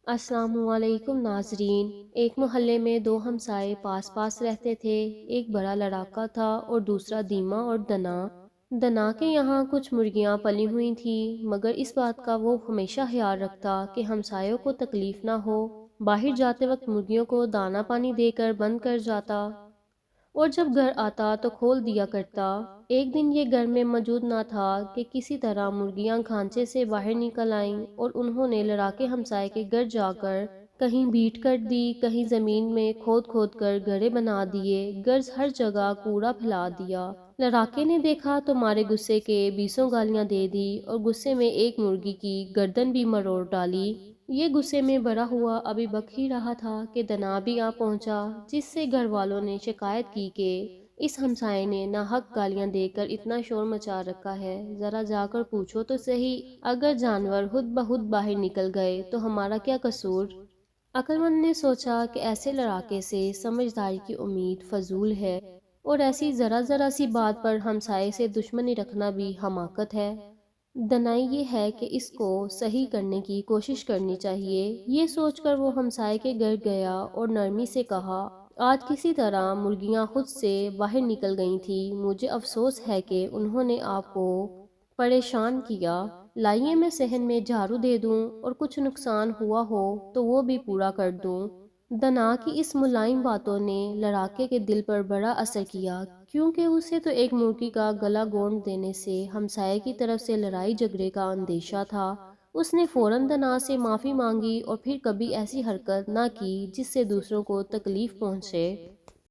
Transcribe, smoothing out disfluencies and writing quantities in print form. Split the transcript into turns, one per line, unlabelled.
السلام علیکم ناظرین۔ ایک محلے میں دو ہمسائے پاس پاس رہتے تھے۔ ایک بڑا لڑاکا تھا اور دوسرا دیما اور دنا۔ دنا کے یہاں کچھ مرغیاں پلی ہوئی تھیں، مگر اس بات کا وہ ہمیشہ خیال رکھتا کہ ہمسایوں کو تکلیف نہ ہو۔ باہر جاتے وقت مرغیوں کو دانا پانی دے کر بند کر جاتا اور جب گھر آتا تو کھول دیا کرتا۔ ایک دن یہ گھر میں موجود نہ تھا کہ کسی طرح مرغیاں کھانچے سے باہر نکل آئیں اور انہوں نے لڑاکے ہمسائے کے گھر جا کر کہیں بھیٹ کر دی، کہیں زمین میں کھود کھود کر گڑھے بنا دیے، غرض ہر جگہ کوڑا پھیلا دیا۔ لڑاکے نے دیکھا تو مارے غصے کے بیسوں گالیاں دے دی اور غصے میں ایک مرغی کی گردن بھی مروڑ ڈالی۔ یہ غصے میں بڑا ہوا ابھی بک ہی رہا تھا کہ دنا بھی آ پہنچا، جس سے گھر والوں نے شکایت کی کہ اس ہمسائے نے ناحق گالیاں دے کر اتنا شور مچا رکھا ہے، ذرا جا کر پوچھو تو صحیح، اگر جانور خود بخود باہر نکل گئے تو ہمارا کیا قصور۔ عقل مند نے سوچا کہ ایسے لڑاکے سے سمجھداری کی امید فضول ہے اور ایسی ذرا ذرا سی بات پر ہمسائے سے دشمنی رکھنا بھی حماقت ہے۔ دنائی یہ ہے کہ اس کو صحیح کرنے کی کوشش کرنی چاہیے۔ یہ سوچ کر وہ ہمسائے کے گھر گیا اور نرمی سے کہا، آج کسی طرح مرغیاں خود سے باہر نکل گئی تھیں، مجھے افسوس ہے کہ انہوں نے آپ کو پریشان کیا۔ لائیے میں صحن میں جھاڑو دے دوں اور کچھ نقصان ہوا ہو تو وہ بھی پورا کر دوں۔ دنا کی اس ملائم باتوں نے لڑاکے کے دل پر بڑا اثر کیا، کیونکہ اسے تو ایک مرغی کا گلا گونڈ دینے سے ہمسائے کی طرف سے لڑائی جھگڑے کا اندیشہ تھا۔ اس نے فوراً دنا سے معافی مانگی اور پھر کبھی ایسی حرکت نہ کی جس سے دوسروں کو تکلیف پہنچے۔